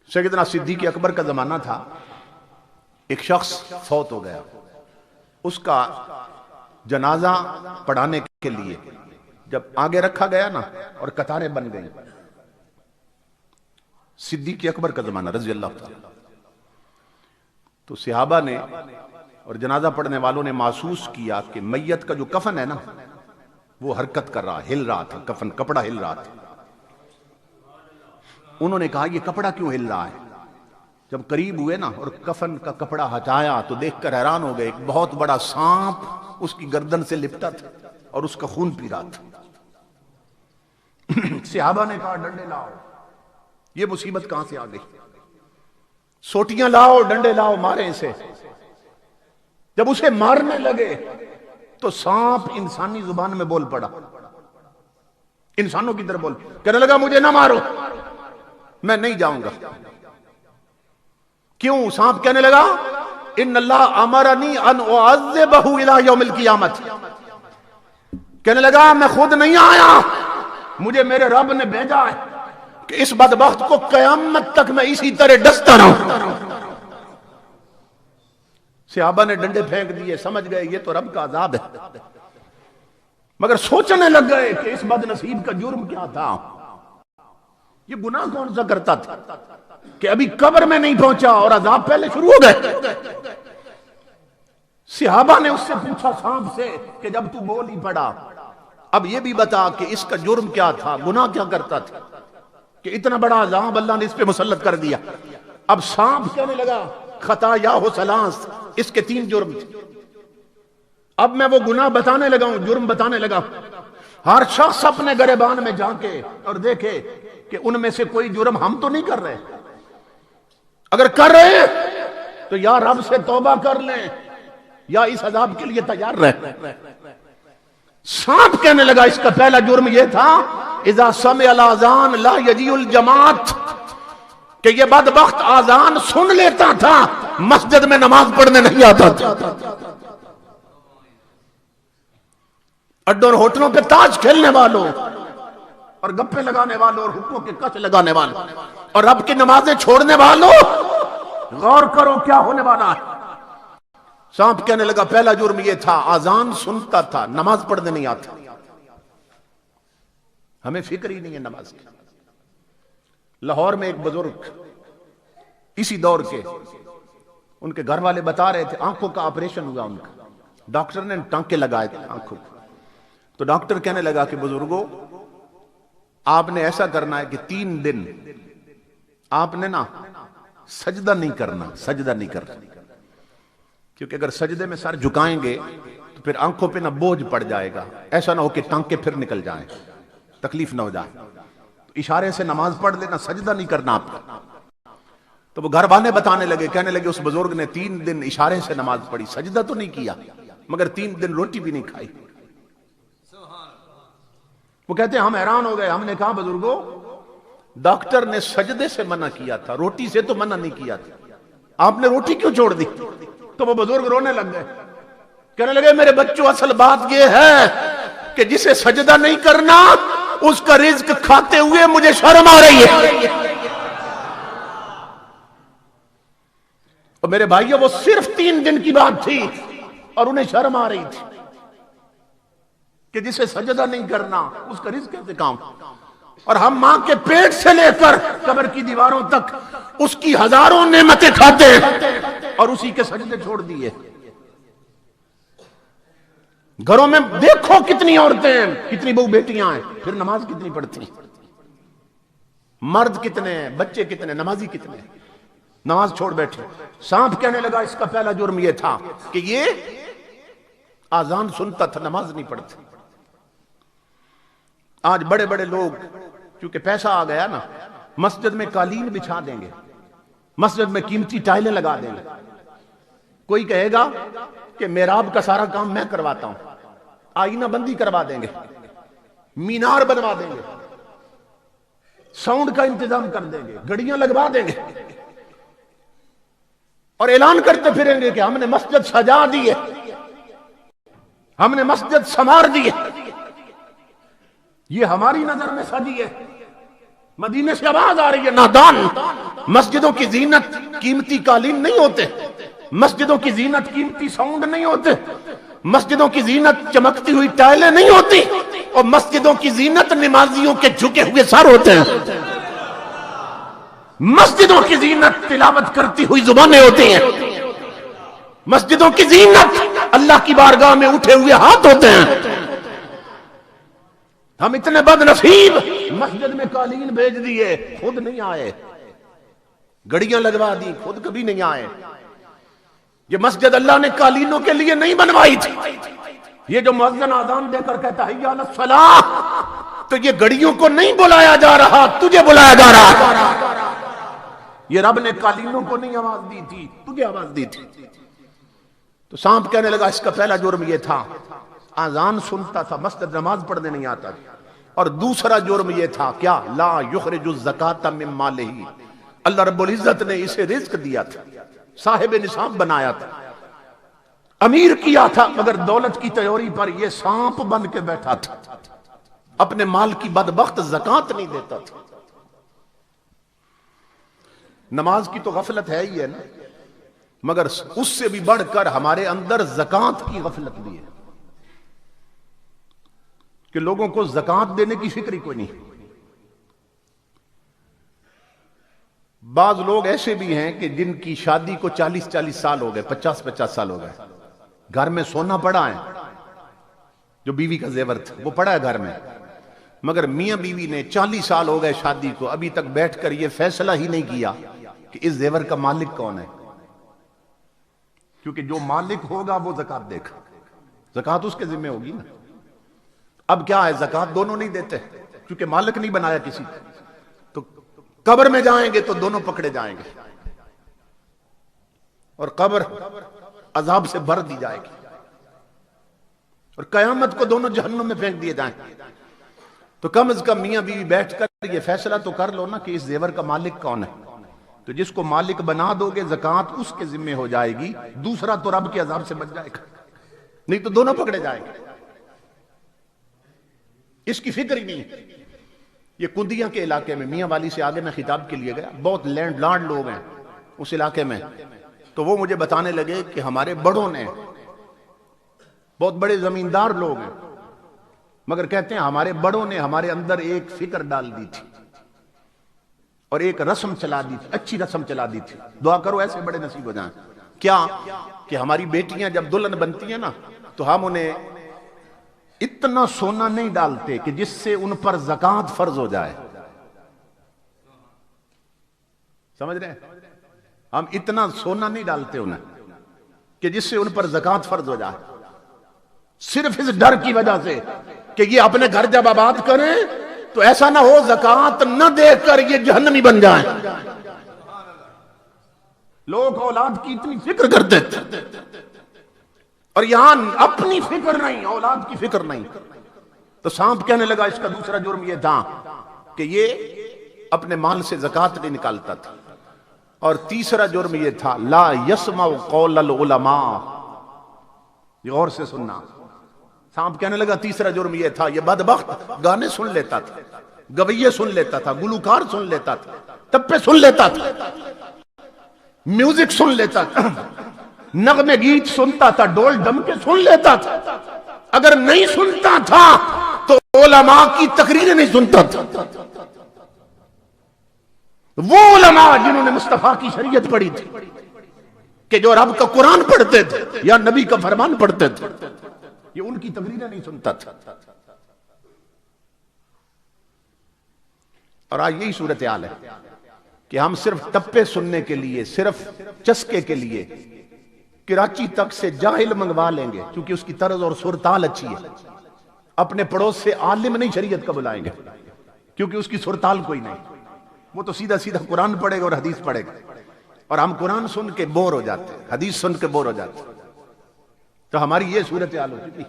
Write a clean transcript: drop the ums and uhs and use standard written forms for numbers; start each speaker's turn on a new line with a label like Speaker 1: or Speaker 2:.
Speaker 1: سیدنا صدیق اکبر کا زمانہ تھا، ایک شخص فوت ہو گیا، اس کا جنازہ پڑھانے کے لیے جب آگے رکھا گیا نا اور قطاریں بن گئیں، صدیق اکبر کا زمانہ رضی اللہ تعالی، تو صحابہ نے اور جنازہ پڑھنے والوں نے محسوس کیا کہ میت کا جو کفن ہے نا وہ حرکت کر رہا، ہل رہا تھا، کفن کپڑا ہل رہا تھا۔ انہوں نے کہا یہ کپڑا کیوں ہل رہا ہے؟ جب قریب ہوئے نا اور کفن کا کپڑا ہٹایا تو دیکھ کر حیران ہو گئے، ایک بہت بڑا سانپ اس کی گردن سے لپٹا تھا اور اس کا خون پی رہا تھا۔ صحابہ نے کہا ڈنڈے لاؤ، یہ مصیبت کہاں سے آ گئی؟ سوٹیاں لاؤ، ڈنڈے لاؤ، مارے اسے۔ جب اسے مارنے لگے تو سانپ انسانی زبان میں بول پڑا، انسانوں کی طرح بول، کہنے لگا مجھے نہ مارو، میں نہیں جاؤں گا۔ کیوں؟ سانپ کہنے لگا ان اللہ امرنی ان اعذبہ الی یوم القیامت، کہنے لگا میں خود نہیں آیا، مجھے میرے رب نے بھیجا ہے کہ اس بدبخت کو قیامت تک میں اسی طرح ڈستا رہوں۔ صحابہ نے ڈنڈے پھینک دیے، سمجھ گئے یہ تو رب کا عذاب ہے، مگر سوچنے لگ گئے کہ اس بد نصیب کا جرم کیا تھا، یہ گناہ کون سا کرتا تھا کہ ابھی قبر میں نہیں پہنچا اور عذاب پہلے شروع ہو گئے۔ صحابہ نے اس سے پوچھا سانپ سے کہ جب تو بول ہی پڑا اب یہ بھی بتا کہ اس کا جرم کیا تھا، گناہ کیا کرتا تھا کہ اتنا بڑا عذاب اللہ نے اس پہ مسلط کر دیا۔ اب سانپ کہنے لگا خطایا ثلاث، اس کے 3 جرم تھے۔ اب میں وہ گناہ بتانے لگا ہوں، جرم بتانے لگا۔ ہر شخص اپنے گریبان میں جھانکے اور دیکھے کہ ان میں سے کوئی جرم ہم تو نہیں کر رہے، اگر کر رہے تو یا رب سے توبہ کر لیں یا اس عذاب کے لیے تیار رہیں۔ سانپ کہنے لگا اس کا پہلا جرم یہ تھا اذا سمع الاذان لا یجیء الجماعت، کہ یہ بدبخت آذان سن لیتا تھا، مسجد میں نماز پڑھنے نہیں آتا تھا۔ اڈوں اور ہوٹلوں پہ تاش کھیلنے والوں اور گپے لگانے والوں اور حکموں کے کچ لگانے والوں اور رب کی نمازیں چھوڑنے والوں، غور کرو کیا ہونے والا ہے۔ سانپ کہنے لگا پہلا جرم یہ تھا آذان سنتا تھا، نماز پڑھنے نہیں آتا، ہمیں فکر ہی نہیں ہے نماز کی۔ لاہور میں ایک بزرگ اسی دور کے، ان کے گھر والے بتا رہے تھے آنکھوں کا آپریشن ہوا ان کا، ڈاکٹر نے ٹانکے لگائے تھے آنکھوں کو، تو ڈاکٹر کہنے لگا کہ بزرگوں آپ نے ایسا کرنا ہے کہ 3 دن آپ نے نا سجدہ نہیں کرنا، سجدہ نہیں کرنا، کیونکہ اگر سجدے میں سر جھکائیں گے تو پھر آنکھوں پہ نہ بوجھ پڑ جائے گا، ایسا نہ ہو کہ ٹانکے پھر نکل جائیں، تکلیف نہ ہو جائے، تو اشارے سے نماز پڑھ لینا، سجدہ نہیں کرنا آپ کو۔ تو وہ گھر والے بتانے لگے، کہنے لگے اس بزرگ نے 3 دن اشارے سے نماز پڑھی، سجدہ تو نہیں کیا مگر 3 دن روٹی بھی نہیں کھائی۔ وہ کہتے ہیں ہم حیران ہو گئے، ہم نے کہا بزرگوں ڈاکٹر نے سجدے سے منع کیا تھا، روٹی سے تو منع نہیں کیا تھا، آپ نے روٹی کیوں چھوڑ دی؟ تو وہ بزرگ رونے لگ گئے، کہنے لگے میرے بچوں اصل بات یہ ہے کہ جسے سجدہ نہیں کرنا اس کا رزق کھاتے ہوئے مجھے شرم آ رہی ہے۔ اور میرے بھائیوں وہ صرف 3 دن کی بات تھی اور انہیں شرم آ رہی تھی کہ جسے سجدہ نہیں کرنا اس کا رزق کیسے کام، اور ہم ماں کے پیٹ سے لے کر قبر کی دیواروں تک اس کی ہزاروں نعمتیں کھاتے ہیں اور اسی کے سجدے چھوڑ دیے۔ گھروں میں دیکھو کتنی عورتیں ہیں، کتنی بہو بیٹیاں ہیں، پھر نماز کتنی پڑھتی ہیں، مرد کتنے ہیں، بچے کتنے، نمازی کتنے ہیں، نماز چھوڑ بیٹھے۔ سانپ کہنے لگا اس کا پہلا جرم یہ تھا کہ یہ آذان سنتا تھا، نماز نہیں پڑھتا۔ آج بڑے بڑے لوگ کیونکہ پیسہ آ گیا نا، مسجد میں قالین بچھا دیں گے، مسجد میں قیمتی ٹائلیں لگا دیں گے، کوئی کہے گا کہ محراب کا سارا کام میں کرواتا ہوں، آئینہ بندی کروا دیں گے، مینار بنوا دیں گے، ساؤنڈ کا انتظام کر دیں گے، گھڑیاں لگوا دیں گے، اور اعلان کرتے پھریں گے کہ ہم نے مسجد سجا دی ہے، ہم نے مسجد سنوار دی ہے، یہ ہماری نظر میں سجی ہے، مدینے سے آواز آ رہی ہے، نادان، مسجدوں کی زینت قیمتی قالین نہیں ہوتے، مسجدوں کی زینت قیمتی ساؤنڈ نہیں ہوتے، مسجدوں کی زینت چمکتی ہوئی ٹائلیں نہیں ہوتی، اور مسجدوں کی زینت نمازیوں کے جھکے ہوئے سر ہوتے ہیں، مسجدوں کی زینت تلاوت کرتی ہوئی زبانیں ہوتی ہیں، مسجدوں کی زینت اللہ کی بارگاہ میں اٹھے ہوئے ہاتھ ہوتے ہیں۔ ہم اتنے بد نصیب، مسجد میں قالین بھیج دیے، خود نہیں آئے، گڑیاں لگوا دی، خود کبھی نہیں آئے۔ یہ مسجد اللہ نے قالینوں کے لیے نہیں بنوائی تھی۔ یہ جو مؤذن آذان دے کر کہتا ہے حی علی الصلاۃ، تو یہ گڑیوں کو نہیں بلایا جا رہا، تجھے بلایا جا رہا۔ یہ رب نے قالینوں کو نہیں آواز دی تھی، تجھے آواز دی تھی۔ تو سانپ کہنے لگا اس کا پہلا جرم یہ تھا، آذان سنتا تھا، مسجد نماز پڑھنے نہیں آتا تھا، اور دوسرا جرم یہ تھا کیا، لا یخرج الزکاۃ من مالہ، اللہ رب العزت نے اسے رزق دیا تھا، صاحب نصاب بنایا تھا، امیر کیا تھا، مگر دولت کی تیوری پر یہ سانپ بن کے بیٹھا تھا، اپنے مال کی بدبخت زکاۃ نہیں دیتا تھا۔ نماز کی تو غفلت ہے ہی ہے نا، مگر اس سے بھی بڑھ کر ہمارے اندر زکاۃ کی غفلت بھی ہے کہ لوگوں کو زکاۃ دینے کی فکر ہی کوئی نہیں۔ بعض لوگ ایسے بھی ہیں کہ جن کی شادی کو 40 سال ہو گئے، 50 سال ہو گئے، گھر میں سونا پڑا ہے، جو بیوی کا زیور تھا وہ پڑا ہے گھر میں، مگر میاں بیوی نے 40 سال ہو گئے شادی کو، ابھی تک بیٹھ کر یہ فیصلہ ہی نہیں کیا کہ اس زیور کا مالک کون ہے، کیونکہ جو مالک ہوگا وہ زکاۃ دے گا، زکاۃ اس کے ذمہ ہوگی نا۔ اب کیا ہے، زکاۃ دونوں نہیں دیتے کیونکہ مالک نہیں بنایا کسی کو، تو قبر میں جائیں گے تو دونوں پکڑے جائیں گے، اور قبر عذاب سے بھر دی جائے گی، اور قیامت کو دونوں جہنم میں پھینک دیے جائیں گے۔ تو کم از کم میاں بیوی بیٹھ کر یہ فیصلہ تو کر لو نا کہ اس زیور کا مالک کون ہے، تو جس کو مالک بنا دو گے زکاۃ اس کے ذمہ ہو جائے گی، دوسرا تو رب کے عذاب سے بچ جائے گا، نہیں تو دونوں پکڑے جائیں گے۔ اس کی فکر ہی نہیں ہے۔ یہ کندیا کے علاقے میں میاں والی سے آگے میں خطاب کے لیے گیا، بہت لینڈ لارڈ لوگ ہیں اس علاقے میں، تو وہ مجھے بتانے لگے کہ ہمارے بڑوں نے، بہت بڑے زمیندار لوگ ہیں، مگر کہتے ہیں ہمارے بڑوں نے ہمارے اندر ایک فکر ڈال دی تھی اور ایک رسم چلا دی تھی، اچھی رسم چلا دی تھی، دعا کرو ایسے بڑے نصیب ہو جائیں۔ کیا کہ ہماری بیٹیاں جب دلہن بنتی ہیں نا تو ہم انہیں اتنا سونا نہیں ڈالتے کہ جس سے ان پر زکاۃ فرض ہو جائے، سمجھ رہے ہیں؟ ہم اتنا سونا نہیں ڈالتے انہیں کہ جس سے ان پر زکاۃ فرض ہو جائے، صرف اس ڈر کی وجہ سے کہ یہ اپنے گھر جب آباد کریں تو ایسا نہ ہو زکاۃ نہ دے کر یہ جہنمی بن جائیں۔ لوگ اولاد کی اتنی فکر کرتے تھے، اور یہاں اپنی فکر نہیں، اولاد کی فکر نہیں۔ تو سانپ کہنے لگا اس کا دوسرا جرم یہ تھا کہ یہ اپنے مال سے زکاۃ نہیں نکالتا تھا، اور تیسرا جرم یہ تھا لا یسمع قول العلماء، یہ غور سے سننا۔ سانپ کہنے لگا تیسرا جرم یہ تھا، یہ بدبخت گانے سن لیتا تھا، گویے سن لیتا تھا، گلوکار سن لیتا تھا، تپے سن لیتا تھا، میوزک سن لیتا تھا، نغمے گیت سنتا تھا، ڈول ڈمکے سن لیتا تھا، اگر نہیں سنتا تھا تو علماء کی تقریریں نہیں سنتا تھا۔ وہ علماء جنہوں نے مصطفیٰ کی شریعت پڑھی تھی، کہ جو رب کا قرآن پڑھتے تھے یا نبی کا فرمان پڑھتے تھے، یہ ان کی تقریریں نہیں سنتا تھا۔ اور آج یہی صورتحال ہے کہ ہم صرف ٹپے سننے کے لیے، صرف چسکے کے لیے کراچی تک سے جاہل منگوا لیں گے کیونکہ اس کی طرز اور صورتحال اچھی ہے، اپنے پڑوس سے عالم نہیں شریعت کا بلائیں گے کیونکہ اس کی صورتحال کوئی نہیں، وہ تو سیدھا سیدھا قرآن پڑھے گا اور حدیث پڑھے گا، اور ہم قرآن سن کے بور ہو جاتے ہیں، حدیث سن کے بور ہو جاتے ہیں۔ تو ہماری یہ صورتحال ہو چکی۔